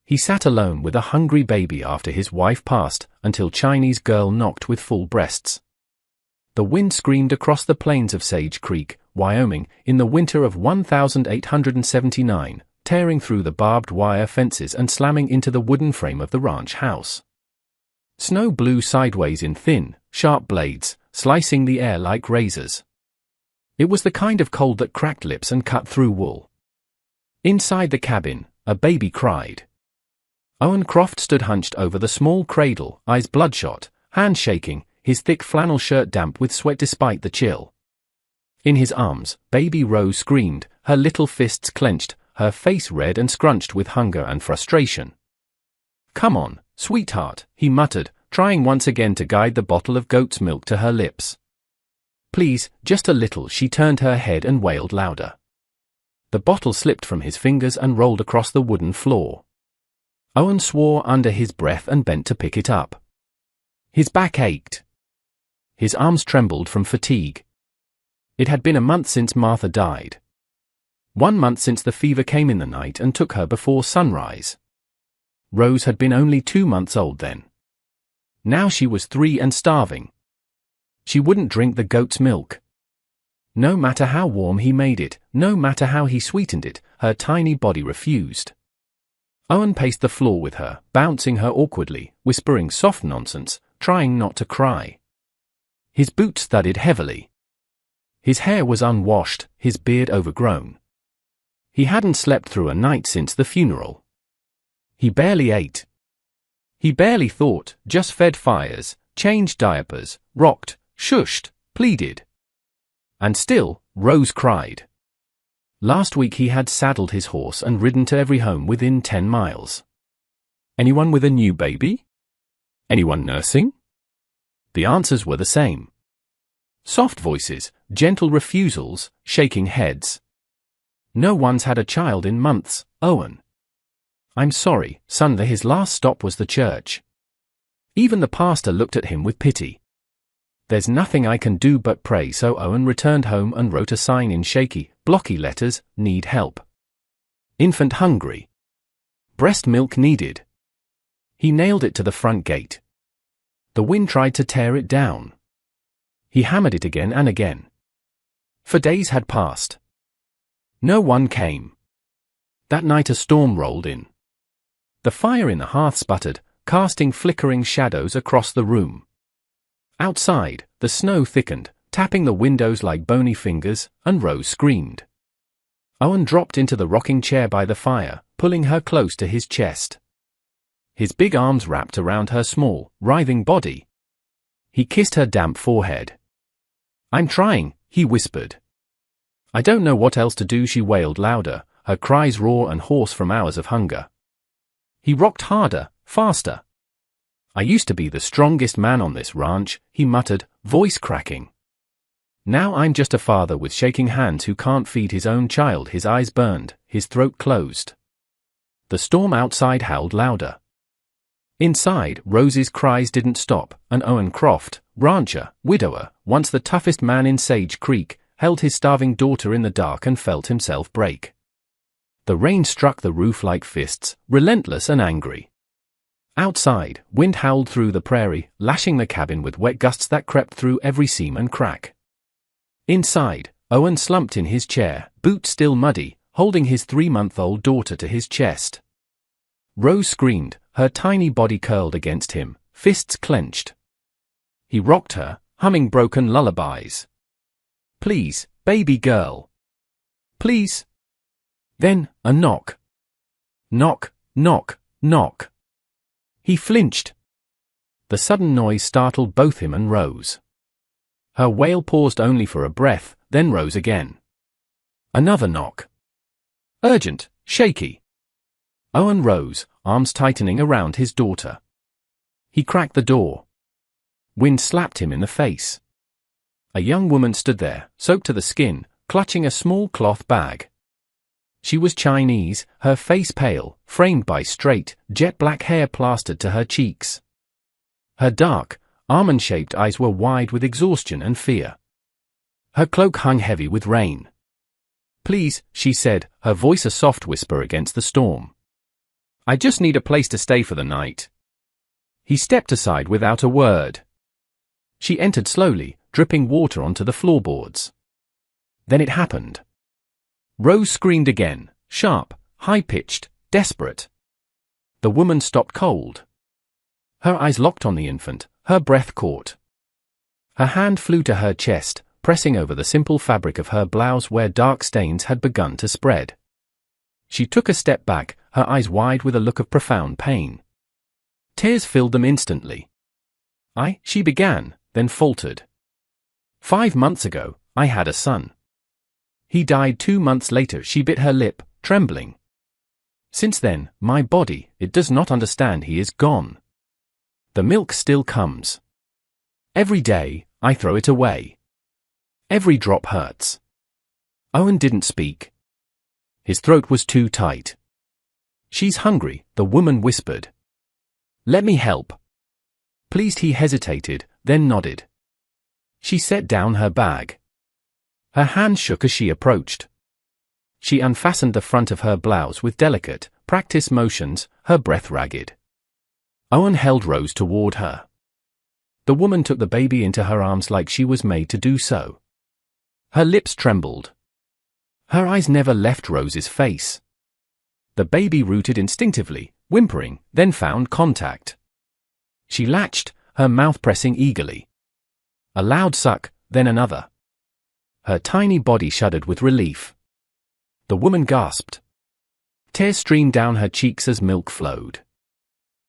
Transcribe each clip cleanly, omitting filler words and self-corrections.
He sat alone with a hungry baby after his wife passed, until Chinese girl knocked with full breasts. The wind screamed across the plains of Sage Creek, Wyoming, in the winter of 1879, tearing through the barbed wire fences and slamming into the wooden frame of the ranch house. Snow blew sideways in thin, sharp blades, slicing the air like razors. It was the kind of cold that cracked lips and cut through wool. Inside the cabin, a baby cried. Owen Croft stood hunched over the small cradle, eyes bloodshot, hands shaking, his thick flannel shirt damp with sweat despite the chill. In his arms, baby Rose screamed, her little fists clenched, her face red and scrunched with hunger and frustration. "Come on, sweetheart," he muttered, trying once again to guide the bottle of goat's milk to her lips. "Please, just a little." She turned her head and wailed louder. The bottle slipped from his fingers and rolled across the wooden floor. Owen swore under his breath and bent to pick it up. His back ached. His arms trembled from fatigue. It had been a month since Martha died. 1 month since the fever came in the night and took her before sunrise. Rose had been only 2 months old then. Now she was 3 and starving. She wouldn't drink the goat's milk. No matter how warm he made it, no matter how he sweetened it, her tiny body refused. Owen paced the floor with her, bouncing her awkwardly, whispering soft nonsense, trying not to cry. His boots thudded heavily. His hair was unwashed, his beard overgrown. He hadn't slept through a night since the funeral. He barely ate. He barely thought, just fed fires, changed diapers, rocked, shushed, pleaded. And still, Rose cried. Last week he had saddled his horse and ridden to every home within 10 miles. Anyone with a new baby? Anyone nursing? The answers were the same. Soft voices, gentle refusals, shaking heads. No one's had a child in months, Owen. I'm sorry, son. His last stop was the church. Even the pastor looked at him with pity. There's nothing I can do but pray. So Owen returned home and wrote a sign in shaky, blocky letters, need help. Infant hungry. Breast milk needed. He nailed it to the front gate. The wind tried to tear it down. He hammered it again and again. For days had passed. No one came. That night a storm rolled in. The fire in the hearth sputtered, casting flickering shadows across the room. Outside, the snow thickened, tapping the windows like bony fingers, and Rose screamed. Owen dropped into the rocking chair by the fire, pulling her close to his chest. His big arms wrapped around her small, writhing body. He kissed her damp forehead. I'm trying, he whispered. I don't know what else to do, she wailed louder, her cries raw and hoarse from hours of hunger. He rocked harder, faster. I used to be the strongest man on this ranch, he muttered, voice cracking. Now I'm just a father with shaking hands who can't feed his own child. His eyes burned, his throat closed. The storm outside howled louder. Inside, Rose's cries didn't stop, and Owen Croft, rancher, widower, once the toughest man in Sage Creek, held his starving daughter in the dark and felt himself break. The rain struck the roof like fists, relentless and angry. Outside, wind howled through the prairie, lashing the cabin with wet gusts that crept through every seam and crack. Inside, Owen slumped in his chair, boots still muddy, holding his 3-month-old daughter to his chest. Rose screamed, her tiny body curled against him, fists clenched. He rocked her, humming broken lullabies. Please, baby girl. Please. Then, a knock. Knock, knock, knock. He flinched. The sudden noise startled both him and Rose. Her wail paused only for a breath, then rose again. Another knock. Urgent, shaky. Owen rose, arms tightening around his daughter. He cracked the door. Wind slapped him in the face. A young woman stood there, soaked to the skin, clutching a small cloth bag. She was Chinese, her face pale, framed by straight, jet-black hair plastered to her cheeks. Her dark, almond-shaped eyes were wide with exhaustion and fear. Her cloak hung heavy with rain. Please, she said, her voice a soft whisper against the storm. I just need a place to stay for the night." He stepped aside without a word. She entered slowly, dripping water onto the floorboards. Then it happened. Rose screamed again, sharp, high-pitched, desperate. The woman stopped cold. Her eyes locked on the infant, her breath caught. Her hand flew to her chest, pressing over the simple fabric of her blouse where dark stains had begun to spread. She took a step back, her eyes wide with a look of profound pain. Tears filled them instantly. She began, then faltered. 5 months ago, I had a son. He died 2 months later. She bit her lip, trembling. Since then, my body, it does not understand. He is gone. The milk still comes. Every day, I throw it away. Every drop hurts. Owen didn't speak. His throat was too tight. She's hungry, the woman whispered. Let me help. Pleased, he hesitated, then nodded. She set down her bag. Her hand shook as she approached. She unfastened the front of her blouse with delicate, practiced motions, her breath ragged. Owen held Rose toward her. The woman took the baby into her arms like she was made to do so. Her lips trembled. Her eyes never left Rose's face. The baby rooted instinctively, whimpering, then found contact. She latched, her mouth pressing eagerly. A loud suck, then another. Her tiny body shuddered with relief. The woman gasped. Tears streamed down her cheeks as milk flowed.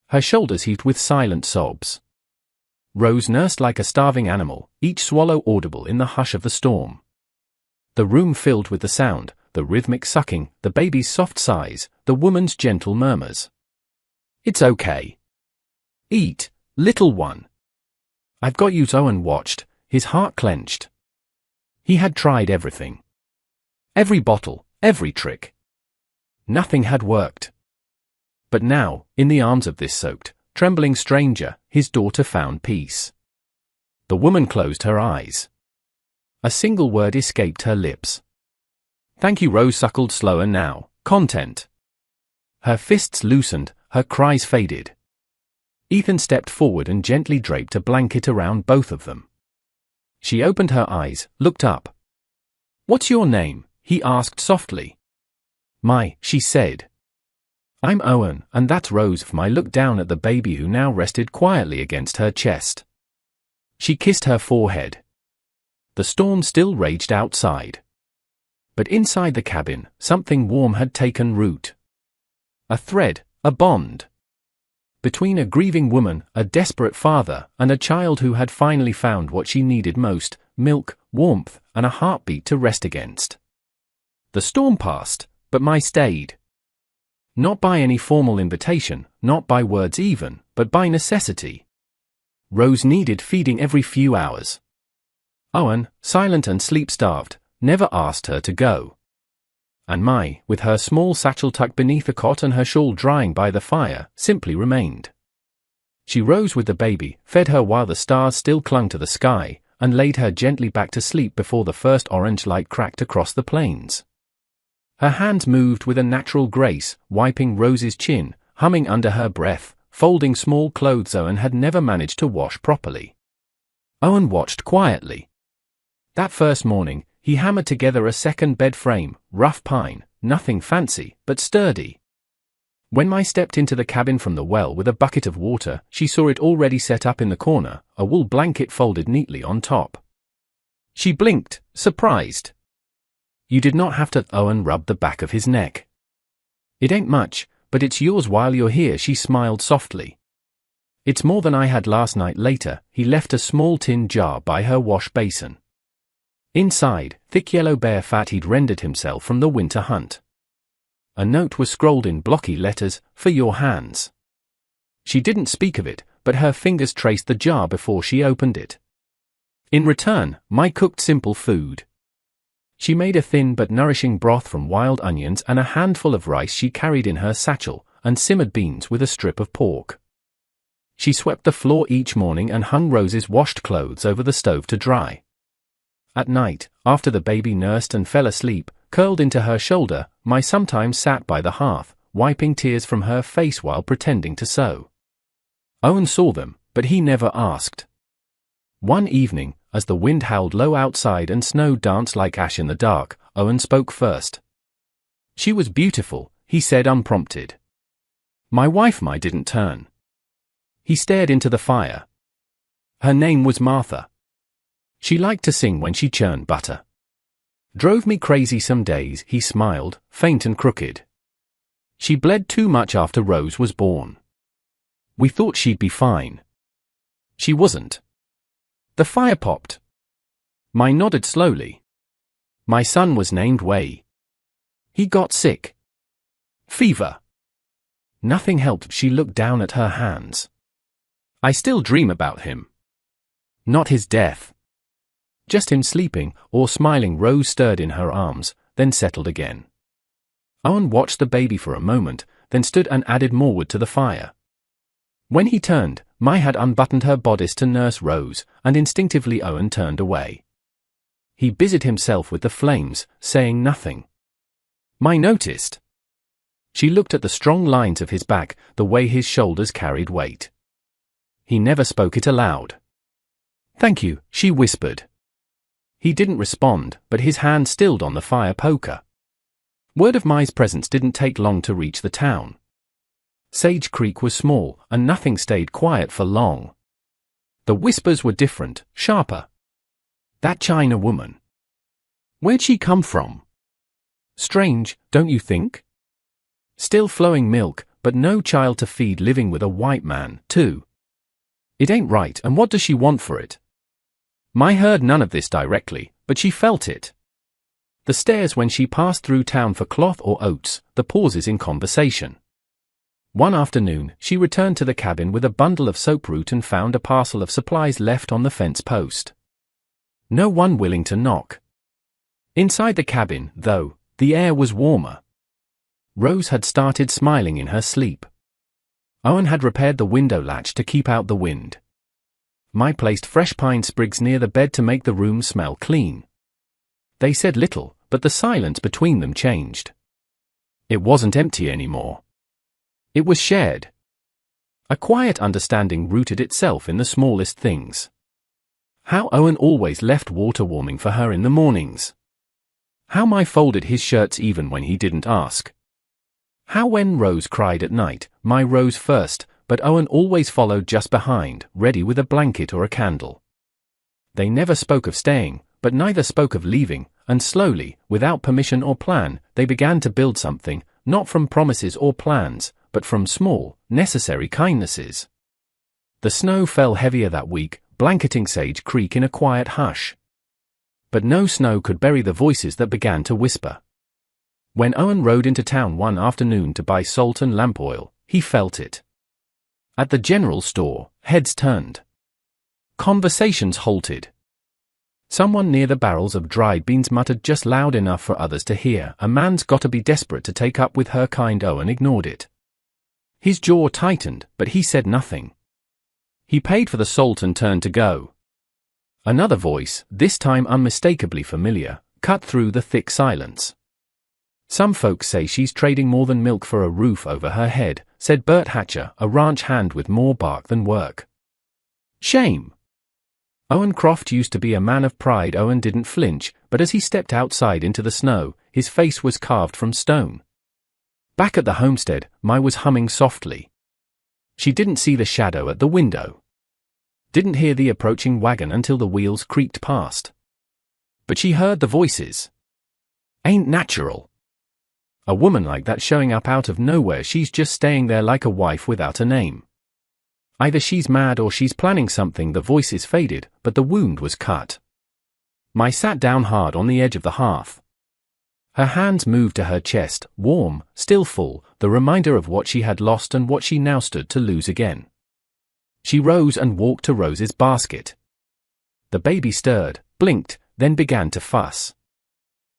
Her shoulders heaved with silent sobs. Rose nursed like a starving animal, each swallow audible in the hush of the storm. The room filled with the sound, the rhythmic sucking, the baby's soft sighs, the woman's gentle murmurs. It's okay. Eat, little one. I've got you. Owen watched, his heart clenched. He had tried everything. Every bottle, every trick. Nothing had worked. But now, in the arms of this soaked, trembling stranger, his daughter found peace. The woman closed her eyes. A single word escaped her lips. Thank you. Rose suckled slower now, content. Her fists loosened, her cries faded. Ethan stepped forward and gently draped a blanket around both of them. She opened her eyes, looked up. What's your name? He asked softly. She said. I'm Owen, and that's Rose. I looked down at the baby who now rested quietly against her chest. She kissed her forehead. The storm still raged outside. But inside the cabin, something warm had taken root. A thread, a bond. Between a grieving woman, a desperate father, and a child who had finally found what she needed most, milk, warmth, and a heartbeat to rest against. The storm passed, but Mai stayed. Not by any formal invitation, not by words even, but by necessity. Rose needed feeding every few hours. Owen, silent and sleep-starved, never asked her to go. And Mai, with her small satchel tucked beneath the cot and her shawl drying by the fire, simply remained. She rose with the baby, fed her while the stars still clung to the sky, and laid her gently back to sleep before the first orange light cracked across the plains. Her hands moved with a natural grace, wiping Rose's chin, humming under her breath, folding small clothes Owen had never managed to wash properly. Owen watched quietly. That first morning, he hammered together a second bed frame, rough pine, nothing fancy, but sturdy. When Mai stepped into the cabin from the well with a bucket of water, she saw it already set up in the corner, a wool blanket folded neatly on top. She blinked, surprised. You did not have to. Owen rubbed the back of his neck. It ain't much, but it's yours while you're here. She smiled softly. It's more than I had last night. Later, he left a small tin jar by her wash basin. Inside, thick yellow bear fat he'd rendered himself from the winter hunt. A note was scrolled in blocky letters, for your hands. She didn't speak of it, but her fingers traced the jar before she opened it. In return, Mai cooked simple food. She made a thin but nourishing broth from wild onions and a handful of rice she carried in her satchel, and simmered beans with a strip of pork. She swept the floor each morning and hung Rose's washed clothes over the stove to dry. At night, after the baby nursed and fell asleep, curled into her shoulder, Mai sometimes sat by the hearth, wiping tears from her face while pretending to sew. Owen saw them, but he never asked. One evening, as the wind howled low outside and snow danced like ash in the dark, Owen spoke first. "She was beautiful," he said unprompted. "My wife didn't turn." He stared into the fire. "Her name was Martha. She liked to sing when she churned butter. Drove me crazy some days," he smiled, faint and crooked. "She bled too much after Rose was born. We thought she'd be fine. She wasn't." The fire popped. Mai nodded slowly. "My son was named Wei. He got sick. Fever. Nothing helped." She looked down at her hands. "I still dream about him. Not his death. Just him sleeping or smiling." Rose stirred in her arms, then settled again. Owen watched the baby for a moment, then stood and added more wood to the fire. When he turned, Mai had unbuttoned her bodice to nurse Rose, and instinctively Owen turned away. He busied himself with the flames, saying nothing. Mai noticed. She looked at the strong lines of his back, the way his shoulders carried weight. He never spoke it aloud. "Thank you," she whispered. He didn't respond, but his hand stilled on the fire poker. Word of Mai's presence didn't take long to reach the town. Sage Creek was small, and nothing stayed quiet for long. The whispers were different, sharper. "That China woman. Where'd she come from? Strange, don't you think? Still flowing milk, but no child to feed, living with a white man, too. It ain't right, and what does she want for it?" Mai heard none of this directly, but she felt it. The stares when she passed through town for cloth or oats, the pauses in conversation. One afternoon, she returned to the cabin with a bundle of soap root and found a parcel of supplies left on the fence post. No one willing to knock. Inside the cabin, though, the air was warmer. Rose had started smiling in her sleep. Owen had repaired the window latch to keep out the wind. Mai placed fresh pine sprigs near the bed to make the room smell clean. They said little, but the silence between them changed. It wasn't empty anymore. It was shared. A quiet understanding rooted itself in the smallest things. How Owen always left water warming for her in the mornings. How Mai folded his shirts even when he didn't ask. How when Rose cried at night, Mai rose first, but Owen always followed just behind, ready with a blanket or a candle. They never spoke of staying, but neither spoke of leaving, and slowly, without permission or plan, they began to build something, not from promises or plans, but from small, necessary kindnesses. The snow fell heavier that week, blanketing Sage Creek in a quiet hush. But no snow could bury the voices that began to whisper. When Owen rode into town one afternoon to buy salt and lamp oil, he felt it. At the general store, heads turned. Conversations halted. Someone near the barrels of dried beans muttered just loud enough for others to hear, "A man's gotta be desperate to take up with her kind." Owen ignored it. His jaw tightened, but he said nothing. He paid for the salt and turned to go. Another voice, this time unmistakably familiar, cut through the thick silence. "Some folks say she's trading more than milk for a roof over her head," said Bert Hatcher, a ranch hand with more bark than work. "Shame." Owen Croft used to be a man of pride. Owen didn't flinch, but as he stepped outside into the snow, his face was carved from stone. Back at the homestead, Mai was humming softly. She didn't see the shadow at the window. Didn't hear the approaching wagon until the wheels creaked past. But she heard the voices. "Ain't natural. A woman like that showing up out of nowhere, she's just staying there like a wife without a name. Either she's mad or she's planning something." The voices faded, but the wound was cut. Mai sat down hard on the edge of the hearth. Her hands moved to her chest, warm, still full, the reminder of what she had lost and what she now stood to lose again. She rose and walked to Rose's basket. The baby stirred, blinked, then began to fuss.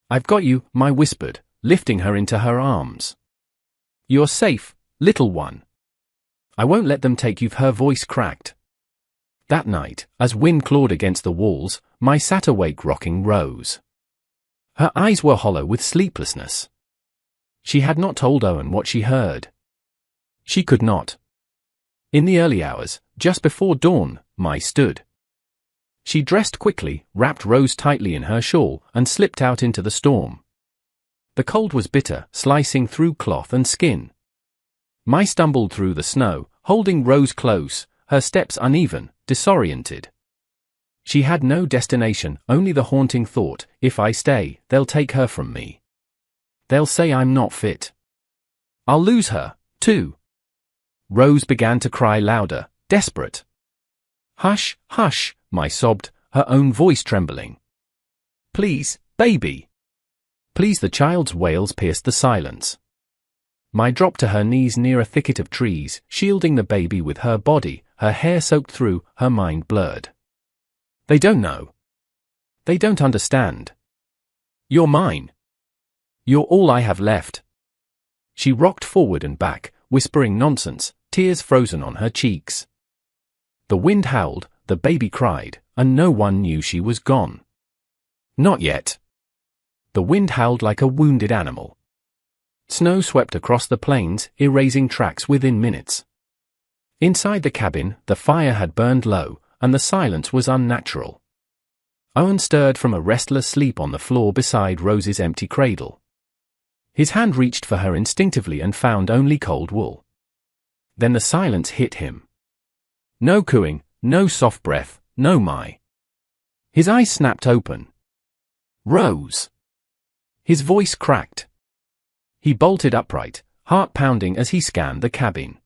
"I've got you," Mai whispered, lifting her into her arms. "You're safe, little one. I won't let them take you." Her voice cracked. That night, as wind clawed against the walls, Mai sat awake rocking Rose. Her eyes were hollow with sleeplessness. She had not told Owen what she heard. She could not. In the early hours, just before dawn, Mai stood. She dressed quickly, wrapped Rose tightly in her shawl, and slipped out into the storm. The cold was bitter, slicing through cloth and skin. Mai stumbled through the snow, holding Rose close, her steps uneven, disoriented. She had no destination, only the haunting thought, if I stay, they'll take her from me. They'll say I'm not fit. I'll lose her, too. Rose began to cry louder, desperate. Hush, hush, Mai sobbed, her own voice trembling. Please, baby. Please. The child's wails pierced the silence. Mai dropped to her knees near a thicket of trees, shielding the baby with her body, her hair soaked through, her mind blurred. They don't know. They don't understand. You're mine. You're all I have left. She rocked forward and back, whispering nonsense, tears frozen on her cheeks. The wind howled, the baby cried, and no one knew she was gone. Not yet. The wind howled like a wounded animal. Snow swept across the plains, erasing tracks within minutes. Inside the cabin, the fire had burned low, and the silence was unnatural. Owen stirred from a restless sleep on the floor beside Rose's empty cradle. His hand reached for her instinctively and found only cold wool. Then the silence hit him. No cooing, no soft breath, no Mai. His eyes snapped open. Rose. His voice cracked. He bolted upright, heart pounding as he scanned the cabin.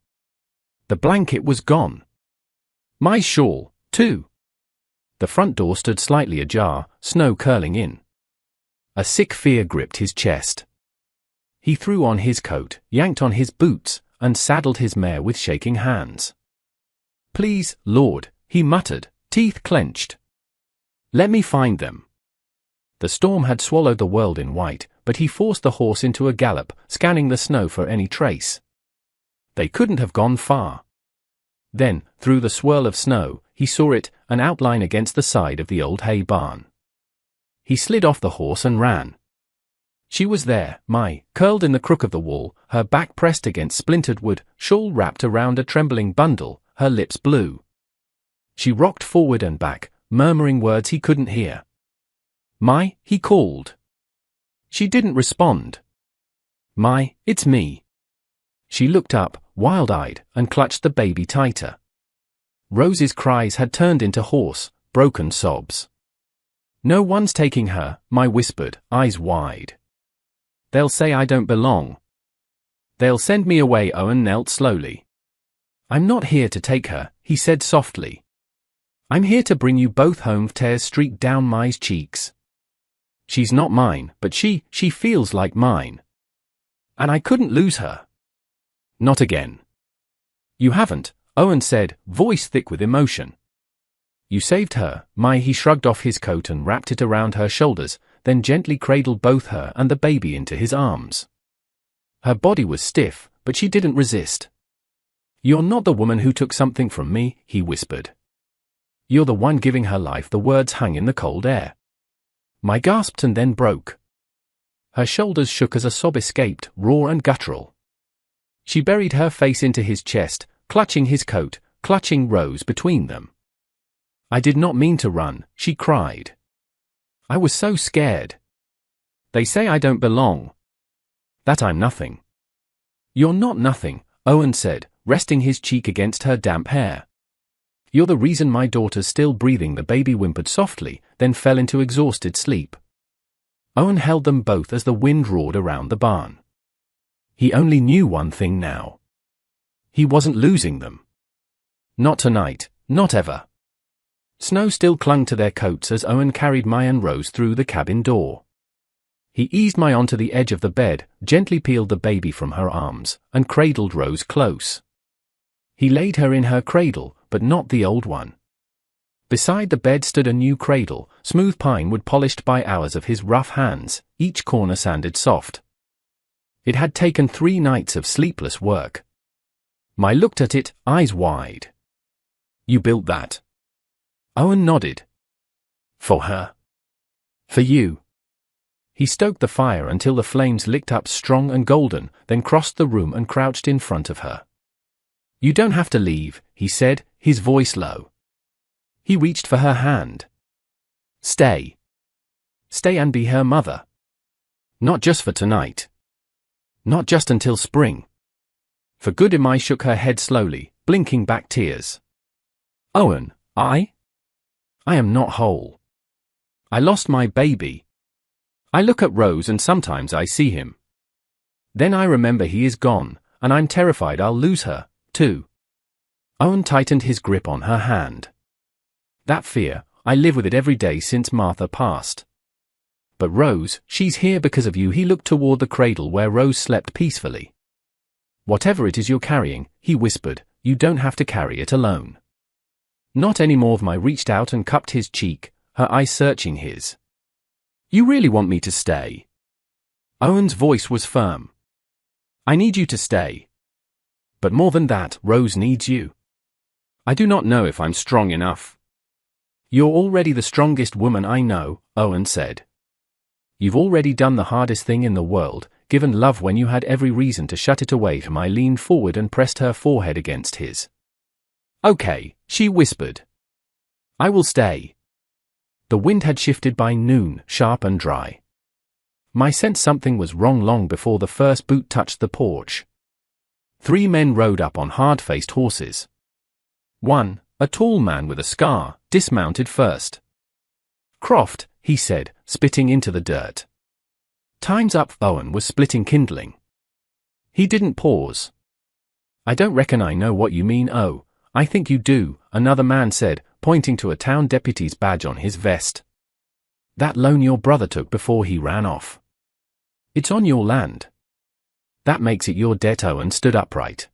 The blanket was gone. My shawl, too. The front door stood slightly ajar, snow curling in. A sick fear gripped his chest. He threw on his coat, yanked on his boots, and saddled his mare with shaking hands. Please, Lord, he muttered, teeth clenched. Let me find them. The storm had swallowed the world in white, but he forced the horse into a gallop, scanning the snow for any trace. They couldn't have gone far. Then, through the swirl of snow, he saw it, an outline against the side of the old hay barn. He slid off the horse and ran. She was there, Mai, curled in the crook of the wall, her back pressed against splintered wood, shawl wrapped around a trembling bundle, her lips blue. She rocked forward and back, murmuring words he couldn't hear. Mai, he called. She didn't respond. Mai, it's me. She looked up, wild-eyed, and clutched the baby tighter. Rose's cries had turned into hoarse, broken sobs. No one's taking her, Mai whispered, eyes wide. They'll say I don't belong. They'll send me away. Owen knelt slowly. I'm not here to take her, he said softly. I'm here to bring you both home. Tears streaked down Mai's cheeks. She's not mine, but she feels like mine. And I couldn't lose her. Not again. You haven't, Owen said, voice thick with emotion. You saved her, Mai. He shrugged off his coat and wrapped it around her shoulders, then gently cradled both her and the baby into his arms. Her body was stiff, but she didn't resist. You're not the woman who took something from me, he whispered. You're the one giving her life. The words hung in the cold air. Mai gasped and then broke. Her shoulders shook as a sob escaped, raw and guttural. She buried her face into his chest, clutching his coat, clutching Rose between them. I did not mean to run, she cried. I was so scared. They say I don't belong. That I'm nothing. You're not nothing, Owen said, resting his cheek against her damp hair. You're the reason my daughter's still breathing. The baby whimpered softly, then fell into exhausted sleep. Owen held them both as the wind roared around the barn. He only knew one thing now. He wasn't losing them. Not tonight, not ever. Snow still clung to their coats as Owen carried Mai and Rose through the cabin door. He eased Mai onto the edge of the bed, gently peeled the baby from her arms, and cradled Rose close. He laid her in her cradle, but not the old one. Beside the bed stood a new cradle, smooth pine wood polished by hours of his rough hands, each corner sanded soft. It had taken 3 nights of sleepless work. Mai looked at it, eyes wide. You built that? Owen nodded. For her? For you? He stoked the fire until the flames licked up strong and golden, then crossed the room and crouched in front of her. "You don't have to leave," he said, his voice low. He reached for her hand. "Stay. Stay and be her mother. Not just for tonight. Not just until spring. For good." Mai shook her head slowly, blinking back tears. "Owen, I am not whole. I lost my baby. I look at Rose and sometimes I see him. Then I remember he is gone, and I'm terrified I'll lose her, too." Owen tightened his grip on her hand. "That fear, I live with it every day since Martha passed. But Rose, she's here because of you." He looked toward the cradle where Rose slept peacefully. "Whatever it is you're carrying," he whispered, "you don't have to carry it alone." "Not anymore." Mai reached out and cupped his cheek, her eyes searching his. "You really want me to stay?" Owen's voice was firm. "I need you to stay. But more than that, Rose needs you. I do not know if I'm strong enough." "You're already the strongest woman I know," Owen said. "You've already done the hardest thing in the world, given love when you had every reason to shut it away." Mai leaned forward and pressed her forehead against his. "Okay," she whispered. "I will stay." The wind had shifted by noon, sharp and dry. Mai sensed something was wrong long before the first boot touched the porch. 3 men rode up on hard-faced horses. One, a tall man with a scar, dismounted first. "Croft," he said, spitting into the dirt. "Time's up." Owen was splitting kindling. He didn't pause. "I don't reckon I know what you mean." "Oh, I think you do," another man said, pointing to a town deputy's badge on his vest. "That loan your brother took before he ran off. It's on your land. That makes it your debt." Owen stood upright.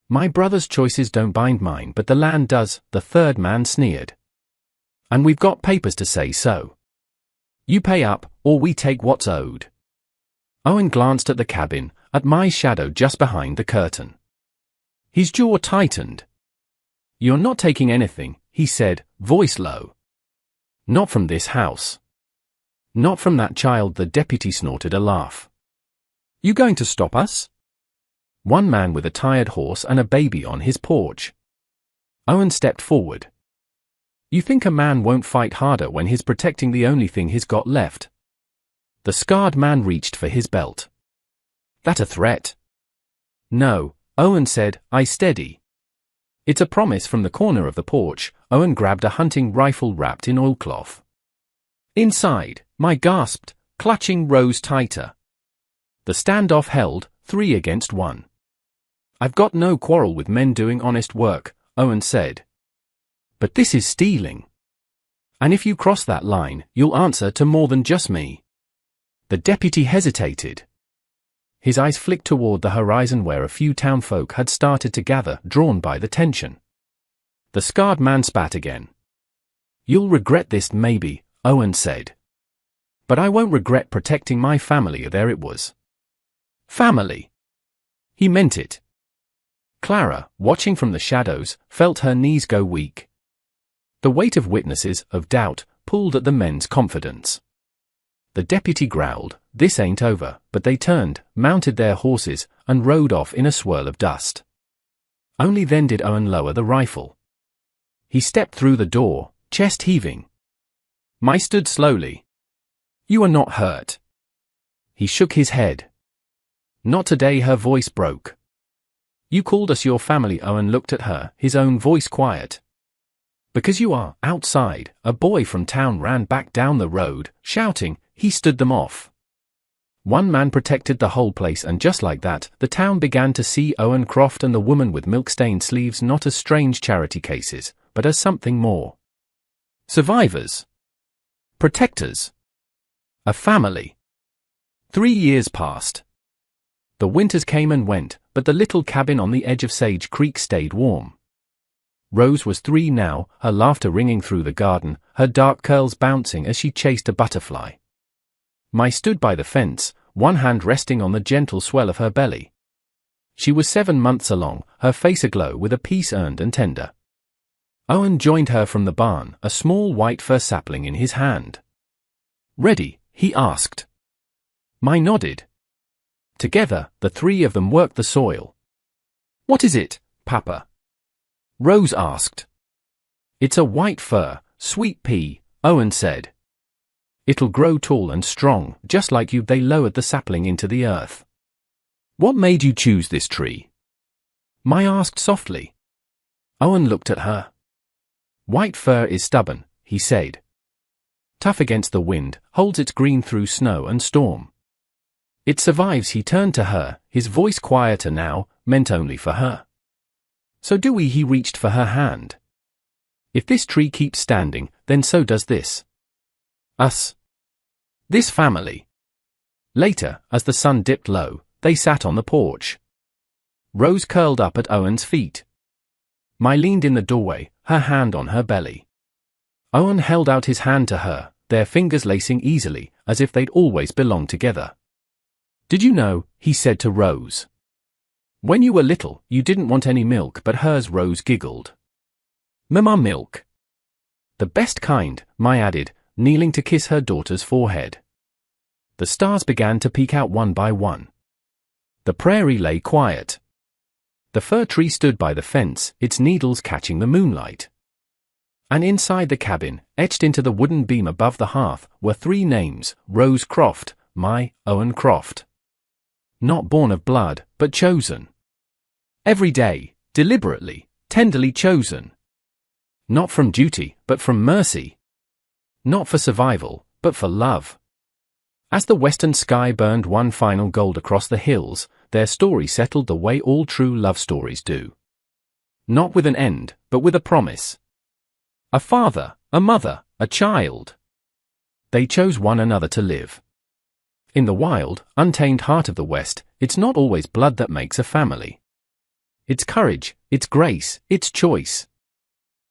"My brother's choices don't bind mine, but the land does," the third man sneered. "And we've got papers to say so. You pay up, or we take what's owed." Owen glanced at the cabin, at Mai's shadow just behind the curtain. His jaw tightened. "You're not taking anything," he said, voice low. "Not from this house. Not from that child." The deputy snorted a laugh. "You going to stop us?" One man with a tired horse and a baby on his porch. Owen stepped forward. "You think a man won't fight harder when he's protecting the only thing he's got left?" The scarred man reached for his belt. "That a threat?" "No," Owen said, eyes steady. "It's a promise." From the corner of the porch, Owen grabbed a hunting rifle wrapped in oilcloth. "Inside," Mai gasped, clutching Rose tighter. The standoff held, 3 against 1. "I've got no quarrel with men doing honest work," Owen said. "But this is stealing. And if you cross that line, you'll answer to more than just me." The deputy hesitated. His eyes flicked toward the horizon where a few townfolk had started to gather, drawn by the tension. The scarred man spat again. "You'll regret this maybe," Owen said. "But I won't regret protecting my family." There it was. Family. He meant it. Clara, watching from the shadows, felt her knees go weak. The weight of witnesses, of doubt, pulled at the men's confidence. The deputy growled, "This ain't over," but they turned, mounted their horses, and rode off in a swirl of dust. Only then did Owen lower the rifle. He stepped through the door, chest heaving. Mai stood slowly. "You are not hurt." He shook his head. "Not today." Her voice broke. "You called us your family." Owen looked at her, his own voice quiet. "Because you are." Outside, a boy from town ran back down the road, shouting. He stood them off. One man protected the whole place, and just like that, the town began to see Owen Croft and the woman with milk-stained sleeves not as strange charity cases, but as something more. Survivors. Protectors. A family. 3 years passed. The winters came and went, but the little cabin on the edge of Sage Creek stayed warm. Rose was 3 now, her laughter ringing through the garden, her dark curls bouncing as she chased a butterfly. Mai stood by the fence, one hand resting on the gentle swell of her belly. She was 7 months along, her face aglow with a peace earned and tender. Owen joined her from the barn, a small white fir sapling in his hand. "Ready?" he asked. Mai nodded. Together, the three of them worked the soil. "What is it, Papa?" Rose asked. "It's a white fir, sweet pea," Owen said. "It'll grow tall and strong, just like you." They lowered the sapling into the earth. "What made you choose this tree?" Mai asked softly. Owen looked at her. "White fir is stubborn," he said. "Tough against the wind, holds its green through snow and storm. It survives." He turned to her, his voice quieter now, meant only for her. "So do we." He reached for her hand. "If this tree keeps standing, then so does this. Us. This family." Later, as the sun dipped low, they sat on the porch. Rose curled up at Owen's feet. Mai leaned in the doorway, her hand on her belly. Owen held out his hand to her, their fingers lacing easily, as if they'd always belonged together. "Did you know," he said to Rose, "when you were little, you didn't want any milk but hers?" Rose giggled. "Mama milk." "The best kind," Mai added, kneeling to kiss her daughter's forehead. The stars began to peek out one by one. The prairie lay quiet. The fir tree stood by the fence, its needles catching the moonlight. And inside the cabin, etched into the wooden beam above the hearth, were three names: Rose Croft, Mai, Owen Croft. Not born of blood, but chosen. Every day, deliberately, tenderly chosen. Not from duty, but from mercy. Not for survival, but for love. As the western sky burned one final gold across the hills, their story settled the way all true love stories do. Not with an end, but with a promise. A father, a mother, a child. They chose one another to live. In the wild, untamed heart of the West, it's not always blood that makes a family. It's courage, it's grace, it's choice.